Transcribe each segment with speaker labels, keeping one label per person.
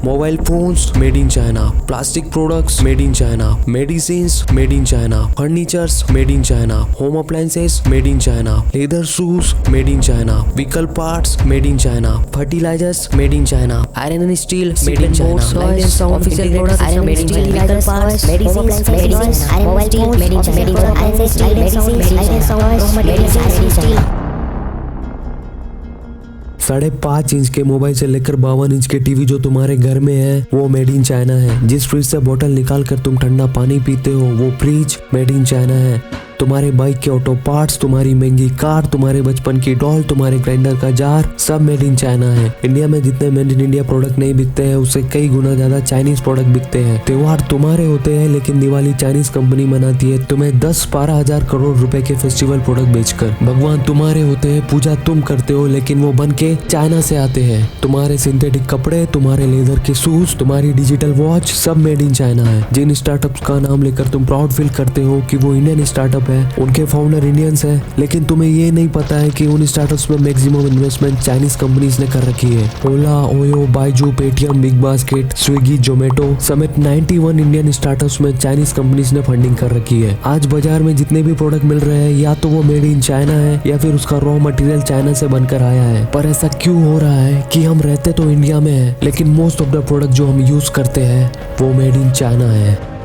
Speaker 1: Mobile phones made in China, plastic products made in China, medicines made in China, furnitures made in China, home appliances made in China, leather shoes made in China, vehicle parts made in China, fertilisers made in China, iron and steel made in China,
Speaker 2: official products iron made in China, vehicle parts medicines made in China, mobile phone made in China, iron and steel made in China.
Speaker 1: 5.5 inch के mobile से लेकर 52 inch के TV जो तुम्हारे घर में है वो मेड इन चाइना है। जिस फ्रिज से बोतल निकाल कर तुम ठंडा पानी पीते हो वो फ्रिज मेड इन चाइना है। तुम्हारे बाइक के ऑटो पार्ट्स, तुम्हारी महंगी कार, तुम्हारे बचपन की डॉल, तुम्हारे ग्राइंडर का जार सब मेड इन चाइना है। इंडिया में जितने मेड इन इंडिया प्रोडक्ट नहीं बिकते हैं उससे कई गुना ज्यादा चाइनीज प्रोडक्ट बिकते हैं। त्योहार तुम्हारे होते हैं लेकिन दिवाली चाइनीज कंपनी मनाती है तुम्हें 10-12 हजार करोड़ रुपए के फेस्टिवल प्रोडक्ट बेचकर। भगवान तुम्हारे होते हैं, पूजा तुम करते हो लेकिन वो बन के चाइना से आते हैं। तुम्हारे सिंथेटिक कपड़े, तुम्हारे लेदर के शूज, तुम्हारी डिजिटल वॉच सब मेड इन चाइना है। जिन स्टार्टअप्स का नाम लेकर तुम प्राउड फील करते हो कि वो इंडियन स्टार्टअप है, उनके फाउंडर इंडियंस है, लेकिन तुम्हें ये नहीं पता है कि उन स्टार्टअप्स में मैक्सिमम इन्वेस्टमेंट चाइनीज कंपनीज ने कर रखी है। Ola, Oyo, Byju's, Paytm, BigBasket, Swiggy, Zomato समेत 91 इंडियन स्टार्टअप्स में चाइनीज कंपनीज ने फंडिंग कर रखी है। आज बाजार में जितने भी प्रोडक्ट मिल रहे हैं या तो वो मेड इन चाइना है या फिर उसका रॉ मटेरियल चाइना से बनकर आया है। पर ऐसा क्यों हो रहा है कि हम रहते तो इंडिया में है लेकिन मोस्ट ऑफ द प्रोडक्ट जो हम यूज करते हैं वो मेड इन चाइना है।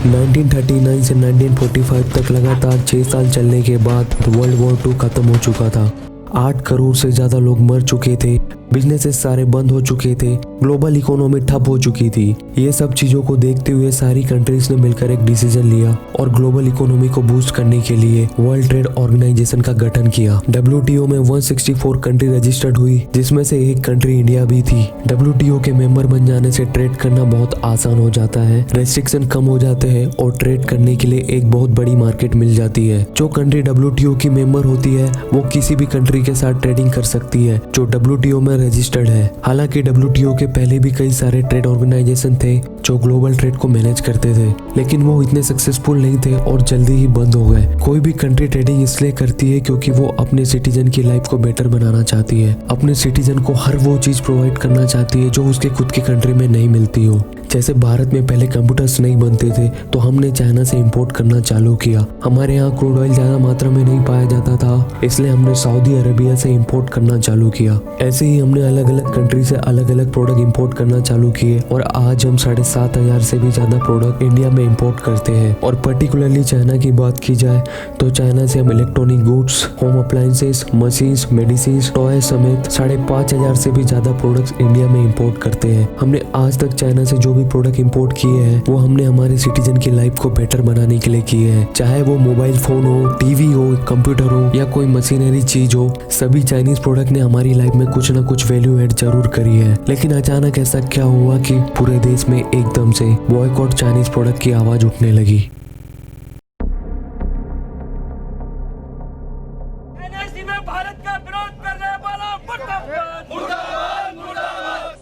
Speaker 1: (1939 से 1945 तक लगातार 6 साल चलने के बाद वर्ल्ड वॉर 2 खत्म हो चुका था। 8 करोड़ से ज्यादा लोग मर चुके थे, बिजनेसेस सारे बंद हो चुके थे, ग्लोबल इकोनॉमी ठप हो चुकी थी। ये सब चीजों को देखते हुए सारी कंट्रीज ने मिलकर एक डिसीजन लिया और ग्लोबल इकोनॉमी को बूस्ट करने के लिए वर्ल्ड ट्रेड ऑर्गेनाइजेशन का गठन किया। WTO में 164 कंट्री रजिस्टर्ड हुई जिसमें से एक कंट्री इंडिया भी थी। WTO के मेंबर बन जाने से ट्रेड करना बहुत आसान हो जाता है, रेस्ट्रिक्शन कम हो जाते हैं और ट्रेड करने के लिए एक बहुत बड़ी मार्केट मिल जाती है। जो कंट्री WTO की मेंबर होती है वो किसी भी कंट्री के साथ ट्रेडिंग कर सकती है जो WTO में रजिस्टर्ड है। हालांकि WTO के पहले भी कई सारे ट्रेड ऑर्गेनाइजेशन थे जो ग्लोबल ट्रेड को मैनेज करते थे लेकिन वो इतने सक्सेसफुल नहीं थे और जल्दी ही बंद हो गए। कोई भी कंट्री ट्रेडिंग इसलिए करती है क्योंकि वो अपने सिटीजन की लाइफ को बेटर बनाना चाहती है, अपने सिटीजन को हर वो चीज प्रोवाइड करना चाहती है जो उसके खुद की कंट्री में नहीं मिलती हो। जैसे भारत में पहले कंप्यूटर्स नहीं बनते थे तो हमने चाइना से इंपोर्ट करना चालू किया। हमारे यहाँ क्रूड ऑयल ज्यादा मात्रा में नहीं पाया जाता था इसलिए हमने सऊदी अरेबिया से इंपोर्ट करना चालू किया। ऐसे ही हमने अलग अलग कंट्री से अलग अलग प्रोडक्ट इंपोर्ट करना चालू किए और आज हम 7,500 से भी ज्यादा प्रोडक्ट इंडिया में इंपोर्ट करते हैं। और पर्टिकुलरली चाइना की बात की जाए तो चाइना से हम electronic goods, home appliances, machines, medicine, toy समेत 5,500 से भी ज्यादा प्रोडक्ट्स इंडिया में इंपोर्ट करते हैं। हमने आज तक चाइना से जो प्रोडक्ट इंपोर्ट किए हैं वो हमने हमारे सिटीजन की लाइफ को बेटर बनाने के लिए किए हैं। चाहे वो मोबाइल फोन हो, टीवी हो, कंप्यूटर हो या कोई मशीनरी चीज हो, सभी चाइनीज प्रोडक्ट ने हमारी लाइफ में कुछ ना कुछ वैल्यू ऐड जरूर करी है। लेकिन अचानक ऐसा क्या हुआ कि पूरे देश में एकदम से बॉयकॉट चाइनीज प्रोडक्ट की आवाज उठने लगी।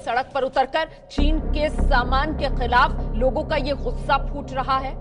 Speaker 3: सड़क पर उतरकर चीन के सामान के खिलाफ लोगों का ये गुस्सा फूट रहा है।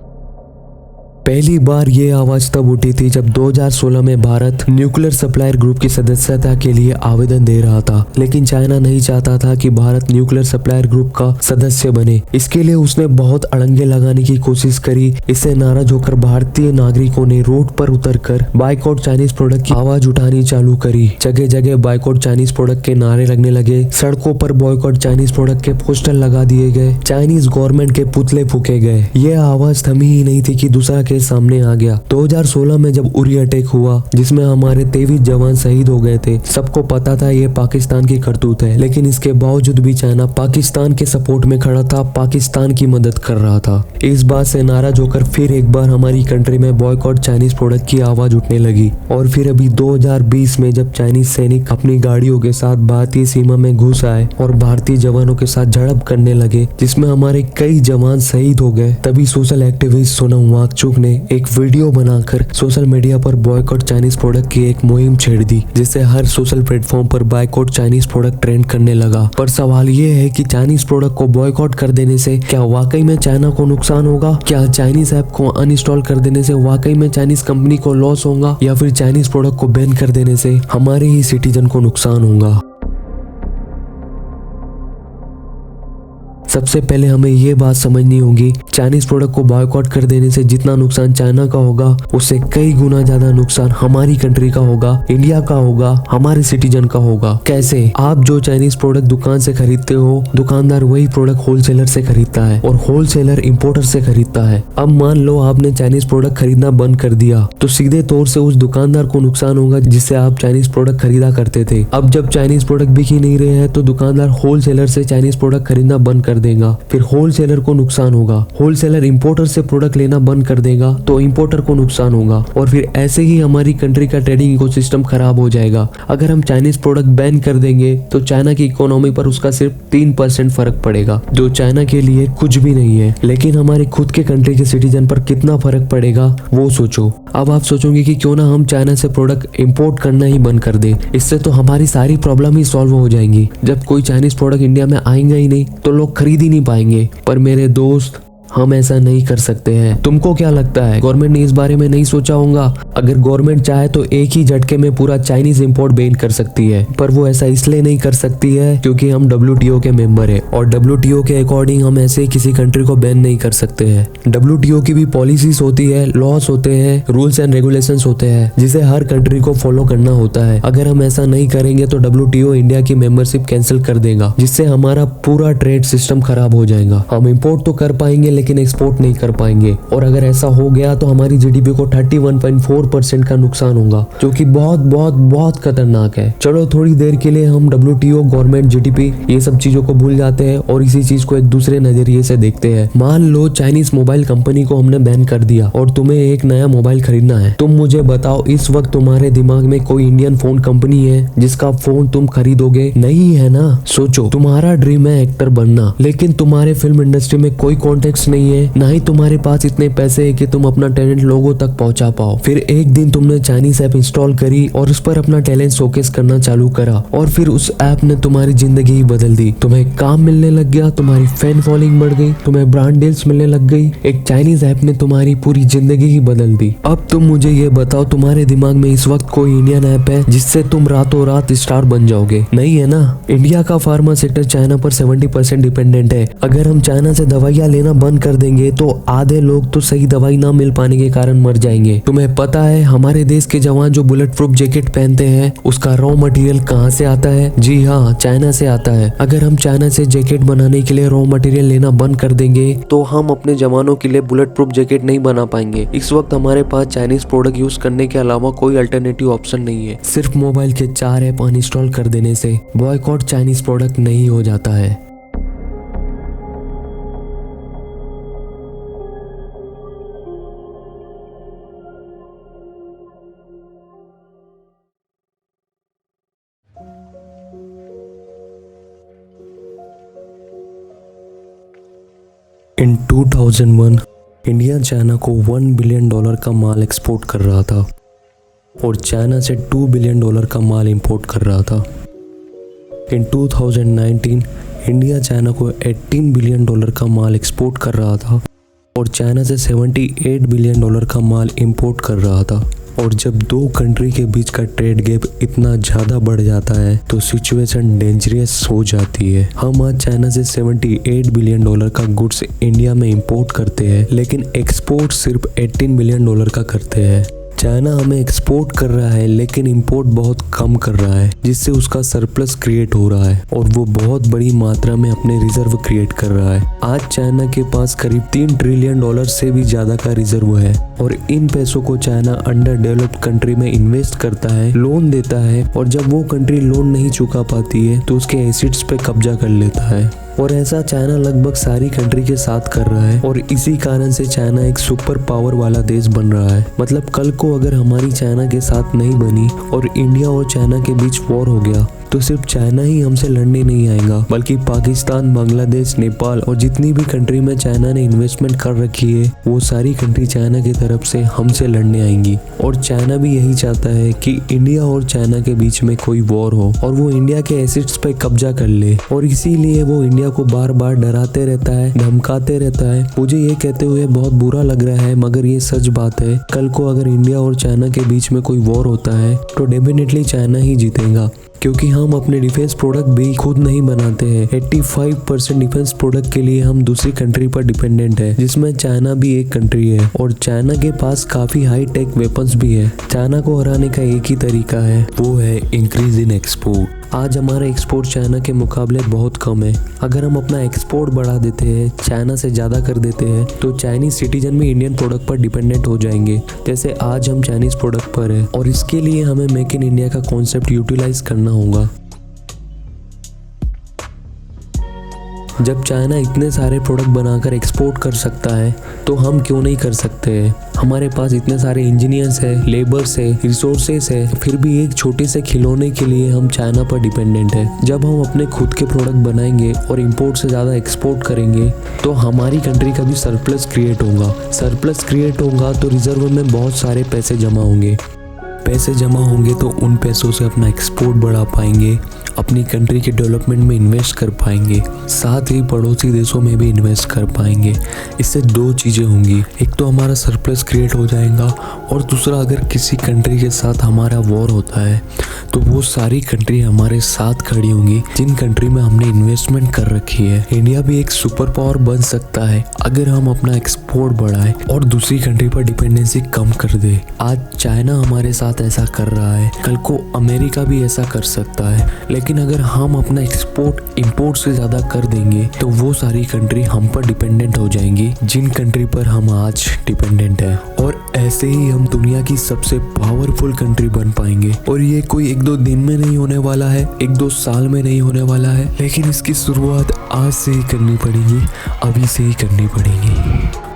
Speaker 1: पहली बार ये आवाज तब उठी थी जब 2016 में भारत न्यूक्लियर सप्लायर ग्रुप की सदस्यता के लिए आवेदन दे रहा था, लेकिन चाइना नहीं चाहता था कि भारत न्यूक्लियर सप्लायर ग्रुप का सदस्य बने। इसके लिए उसने बहुत अड़ंगे लगाने की कोशिश करी। इससे नाराज होकर भारतीय नागरिकों ने रोड पर उतरकर बायकॉट चाइनीज प्रोडक्ट की आवाज उठानी चालू करी। जगह जगह बायकॉट चाइनीज प्रोडक्ट के नारे लगने लगे, सड़कों पर बॉयकॉट चाइनीज प्रोडक्ट के पोस्टर लगा दिए गए, चाइनीज गवर्नमेंट के पुतले फूके गए। ये आवाज थमी ही नहीं थी कि दूसरा केस मेरे सामने आ गया। 2016 में जब उरी अटैक हुआ जिसमें हमारे 23 जवान शहीद हो गए थे, सबको पता था ये पाकिस्तान की करतूत है, लेकिन इसके बावजूद भी चाइना पाकिस्तान के सपोर्ट में खड़ा था, पाकिस्तान की मदद कर रहा था। इस बात से नाराज होकर फिर एक बार हमारी कंट्री में बॉयकॉट चाइनीज प्रोडक्ट की आवाज उठने लगी। और फिर अभी 2020 में जब चाइनीज सैनिक अपनी गाड़ियों के साथ भारतीय सीमा में घुस आए और भारतीय जवानों के साथ झड़प करने लगे जिसमें हमारे कई जवान शहीद हो गए, तभी सोशल एक्टिविस्ट सोनम वांगचुक ने एक वीडियो बनाकर सोशल मीडिया पर बॉयकॉट चाइनीज प्रोडक्ट की एक मुहिम छेड़ दी, जिससे हर सोशल प्लेटफॉर्म पर बॉयकॉट चाइनीज प्रोडक्ट ट्रेंड करने लगा। पर सवाल ये है कि चाइनीज प्रोडक्ट को बॉयकॉट कर देने से क्या वाकई में चाइना को नुकसान होगा? क्या चाइनीज ऐप को अनइंस्टॉल कर देने से वाकई में चाइनीज कंपनी को लॉस होगा, या फिर चाइनीज प्रोडक्ट को बैन कर देने से हमारे ही सिटीजन को नुकसान होगा? सबसे पहले हमें ये बात समझनी होगी, चाइनीज प्रोडक्ट को बॉयकॉट कर देने से जितना नुकसान चाइना का होगा उससे कई गुना ज्यादा नुकसान हमारी कंट्री का होगा, इंडिया का होगा, हमारे सिटीजन का होगा। कैसे? आप जो चाइनीज प्रोडक्ट दुकान से खरीदते हो, दुकानदार वही प्रोडक्ट होलसेलर से खरीदता है और होलसेलर इंपोर्टर से खरीदता है। अब मान लो आपने चाइनीज प्रोडक्ट खरीदना बंद कर दिया तो सीधे तौर से उस दुकानदार को नुकसान होगा जिससे आप चाइनीज प्रोडक्ट खरीदा करते थे। अब जब चाइनीज प्रोडक्ट बिक ही नहीं रहे हैं तो दुकानदार होलसेलर से चाइनीज प्रोडक्ट खरीदना बंद कर देगा, फिर होलसेलर को नुकसान होगा। होलसेलर इंपोर्टर से प्रोडक्ट लेना बंद कर देगा तो इंपोर्टर को नुकसान होगा, और फिर ऐसे ही हमारी कंट्री का ट्रेडिंग इकोसिस्टम खराब हो जाएगा। अगर हम चाइनीज प्रोडक्ट बैन कर देंगे तो चाइना की इकोनॉमी पर उसका सिर्फ 3% फर्क पड़ेगा, जो चाइना के लिए कुछ भी नहीं है, लेकिन हमारे खुद के कंट्री के सिटीजन पर कितना फर्क पड़ेगा वो सोचो। अब आप सोचोगे कि क्यों ना हम चाइना से प्रोडक्ट इंपोर्ट करना ही बंद कर दे, इससे तो हमारी सारी प्रॉब्लम ही सॉल्व हो जाएंगी। जब कोई चाइनीज प्रोडक्ट इंडिया में आएंगे ही नहीं तो लोग खरीद ही नहीं पाएंगे। पर मेरे दोस्त, हम ऐसा नहीं कर सकते हैं। तुमको क्या लगता है, गवर्नमेंट ने इस बारे में नहीं सोचा होगा? अगर गवर्नमेंट चाहे तो एक ही झटके में पूरा चाइनीज इंपोर्ट बैन कर सकती है, पर वो ऐसा इसलिए नहीं कर सकती है क्योंकि हम WTO के मेंबर है, और WTO के अकॉर्डिंग हम ऐसे किसी कंट्री को बैन नहीं कर सकते हैं। WTO की भी पॉलिसीज होती है, लॉस होते हैं, रूल्स एंड रेगुलेशंस होते हैं, जिसे हर कंट्री को फॉलो करना होता है। अगर हम ऐसा नहीं करेंगे तो WTO इंडिया की मेंबरशिप कैंसिल कर देगा, जिससे हमारा पूरा ट्रेड सिस्टम खराब हो जाएगा। हम इंपोर्ट तो कर पाएंगे लेकिन एक्सपोर्ट नहीं कर पाएंगे, और अगर ऐसा हो गया तो हमारी GDP को 31.4% का नुकसान होगा, जो कि बहुत बहुत बहुत खतरनाक है। चलो थोड़ी देर के लिए हम WTO, गवर्नमेंट, GDP ये सब चीजों को भूल जाते हैं और इसी चीज को एक दूसरे नजरिए से देखते हैं। मान लो चाइनीज मोबाइल कंपनी को हमने बैन कर दिया और तुम्हें एक नया मोबाइल खरीदना है। तुम मुझे बताओ, इस वक्त तुम्हारे दिमाग में कोई इंडियन फोन कंपनी है जिसका फोन तुम खरीदोगे? नहीं है ना। सोचो, तुम्हारा ड्रीम है एक्टर बनना, लेकिन तुम्हारे फिल्म इंडस्ट्री में कोई कॉन्टेक्ट नहीं है, ना ही तुम्हारे पास इतने पैसे है कि तुम अपना टैलेंट लोगों तक पहुंचा पाओ। फिर एक दिन तुमने चाइनीज ऐप इंस्टॉल करी और उस पर अपना टैलेंट शोकेस करना चालू करा, और फिर उस ऐप ने तुम्हारी जिंदगी ही बदल दी। तुम्हें काम मिलने लग गया, तुम्हारी फैन फॉलोइंग बढ़ गई, तुम्हें ब्रांड डील्स मिलने लग गई। एक चाइनीज ऐप ने तुम्हारी पूरी जिंदगी ही बदल दी। अब तुम मुझे ये बताओ, तुम्हारे दिमाग में इस वक्त कोई इंडियन ऐप है जिससे तुम रातों रात स्टार बन जाओगे? नहीं है ना। इंडिया का फार्मा सेक्टर चाइना पर 70% डिपेंडेंट है। अगर हम चाइना से दवाइयाँ लेना बंद कर देंगे तो आधे लोग तो सही दवाई ना मिल पाने के कारण मर जाएंगे। तुम्हें पता है हमारे देश के जवान जो बुलेट प्रूफ जैकेट पहनते हैं उसका रॉ मटेरियल कहाँ से आता है? जी हाँ, चाइना से आता है। अगर हम चाइना से जैकेट बनाने के लिए रॉ मटेरियल लेना बंद कर देंगे तो हम अपने जवानों के लिए बुलेट प्रूफ जैकेट नहीं बना पाएंगे। इस वक्त हमारे पास चाइनीज प्रोडक्ट यूज करने के अलावा कोई अल्टरनेटिव ऑप्शन नहीं है। सिर्फ मोबाइल के 4 ऐप अनइंस्टॉल कर देने से बॉयकॉट चाइनीज प्रोडक्ट नहीं हो जाता है। इन 2001 इंडिया चाइना को $1 बिलियन का माल एक्सपोर्ट कर रहा था और चाइना से $2 बिलियन का माल इंपोर्ट कर रहा था। इन 2019 इंडिया चाइना को $18 बिलियन का माल एक्सपोर्ट कर रहा था और चाइना से $78 बिलियन का माल इंपोर्ट कर रहा था। और जब दो कंट्री के बीच का ट्रेड गैप इतना ज़्यादा बढ़ जाता है तो सिचुएशन डेंजरस हो जाती है। हम आज चाइना से $78 बिलियन का गुड्स इंडिया में इंपोर्ट करते हैं, लेकिन एक्सपोर्ट सिर्फ $18 बिलियन का करते हैं। चाइना हमें एक्सपोर्ट कर रहा है लेकिन इंपोर्ट बहुत कम कर रहा है, जिससे उसका सरप्लस क्रिएट हो रहा है और वो बहुत बड़ी मात्रा में अपने रिजर्व क्रिएट कर रहा है। आज चाइना के पास करीब $3 ट्रिलियन से भी ज्यादा का रिजर्व है और इन पैसों को चाइना अंडर डेवलप्ड कंट्री में इन्वेस्ट करता है, लोन देता है और जब वो कंट्री लोन नहीं चुका पाती है तो उसके एसेट्स पे कब्जा कर लेता है। और ऐसा चाइना लगभग सारी कंट्री के साथ कर रहा है और इसी कारण से चाइना एक सुपर पावर वाला देश बन रहा है। मतलब कल को अगर हमारी चाइना के साथ नहीं बनी और इंडिया और चाइना के बीच वॉर हो गया तो सिर्फ चाइना ही हमसे लड़ने नहीं आएगा, बल्कि पाकिस्तान, बांग्लादेश, नेपाल और जितनी भी कंट्री में चाइना ने इन्वेस्टमेंट कर रखी है वो सारी कंट्री चाइना की तरफ से हमसे लड़ने आएंगी। और चाइना भी यही चाहता है कि इंडिया और चाइना के बीच में कोई वॉर हो और वो इंडिया के एसेट्स पे कब्जा कर ले और इसीलिए वो इंडिया को बार बार डराते रहता है, धमकाते रहता है। मुझे ये कहते हुए बहुत बुरा लग रहा है मगर ये सच बात है। कल को अगर इंडिया और चाइना के बीच में कोई वॉर होता है तो डेफिनेटली चाइना ही जीतेगा, क्योंकि हम अपने डिफेंस प्रोडक्ट भी खुद नहीं बनाते हैं। 85% डिफेंस प्रोडक्ट के लिए हम दूसरी कंट्री पर डिपेंडेंट है, जिसमें चाइना भी एक कंट्री है और चाइना के पास काफी हाई टेक वेपन्स भी है। चाइना को हराने का एक ही तरीका है, वो है इंक्रीज इन एक्सपोर्ट। आज हमारा एक्सपोर्ट चाइना के मुकाबले बहुत कम है। अगर हम अपना एक्सपोर्ट बढ़ा देते हैं, चाइना से ज़्यादा कर देते हैं, तो चाइनीज सिटीजन भी इंडियन प्रोडक्ट पर डिपेंडेंट हो जाएंगे, जैसे आज हम चाइनीज प्रोडक्ट पर है। और इसके लिए हमें मेक इन इंडिया का कॉन्सेप्ट यूटिलाइज करना होगा। जब चाइना इतने सारे प्रोडक्ट बनाकर एक्सपोर्ट कर सकता है तो हम क्यों नहीं कर सकते हैं। हमारे पास इतने सारे इंजीनियर्स है, लेबर्स है, रिसोर्सेस है, फिर भी एक छोटे से खिलौने के लिए हम चाइना पर डिपेंडेंट है। जब हम अपने खुद के प्रोडक्ट बनाएंगे और इंपोर्ट से ज़्यादा एक्सपोर्ट करेंगे तो हमारी कंट्री का भी सरप्लस क्रिएट होगा। सरप्लस क्रिएट होगा तो रिजर्व में बहुत सारे पैसे जमा होंगे। पैसे जमा होंगे तो उन पैसों से अपना एक्सपोर्ट बढ़ा पाएंगे, अपनी कंट्री के डेवलपमेंट में इन्वेस्ट कर पाएंगे, साथ ही पड़ोसी देशों में भी इन्वेस्ट कर पाएंगे। इससे दो चीज़ें होंगी, एक तो हमारा सरप्लस क्रिएट हो जाएगा और दूसरा अगर किसी कंट्री के साथ हमारा वॉर होता है तो वो सारी कंट्री हमारे साथ खड़ी होंगी जिन कंट्री में हमने इन्वेस्टमेंट कर रखी है। इंडिया भी एक सुपर पावर बन सकता है अगर हम अपना एक्सपोर्ट बढ़ाएं और दूसरी कंट्री पर डिपेंडेंसी कम कर दे। आज चाइना हमारे साथ ऐसा कर रहा है, कल को अमेरिका भी ऐसा कर सकता है, लेकिन अगर हम अपना एक्सपोर्ट इंपोर्ट से ज़्यादा कर देंगे तो वो सारी कंट्री हम पर डिपेंडेंट हो जाएंगी जिन कंट्री पर हम आज डिपेंडेंट है। और ऐसे ही हम दुनिया की सबसे पावरफुल कंट्री बन पाएंगे। और ये कोई 1-2 दिन में नहीं होने वाला है, 1-2 साल में नहीं होने वाला है, लेकिन इसकी शुरुआत आज से ही करनी पड़ेगी, अभी से ही करनी पड़ेगी।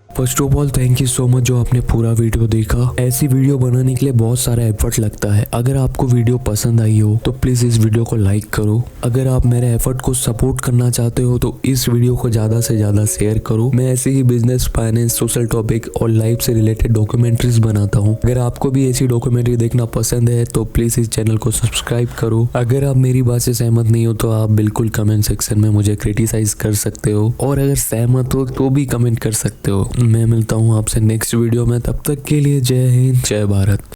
Speaker 1: First of all thank you so much जो आपने पूरा वीडियो देखा। ऐसी वीडियो बनाने के लिए बहुत सारा एफर्ट लगता है। अगर आपको वीडियो पसंद आई हो तो प्लीज इस वीडियो को लाइक करो। अगर आप मेरे एफर्ट को सपोर्ट करना चाहते हो तो इस वीडियो को ज्यादा से ज्यादा शेयर करो। मैं ऐसे ही बिजनेस, फाइनेंस, सोशल टॉपिक और लाइफ से रिलेटेड डॉक्यूमेंट्रीज बनाता हूँ। अगर आपको भी ऐसी डॉक्यूमेंट्री देखना पसंद है तो प्लीज इस चैनल को सब्सक्राइब करो। अगर आप मेरी बात से सहमत नहीं हो तो आप बिल्कुल कमेंट सेक्शन में मुझे क्रिटिसाइज कर सकते हो, और अगर सहमत हो तो भी कमेंट कर सकते हो। मैं मिलता हूँ आपसे नेक्स्ट वीडियो में, तब तक के लिए जय हिंद, जय भारत।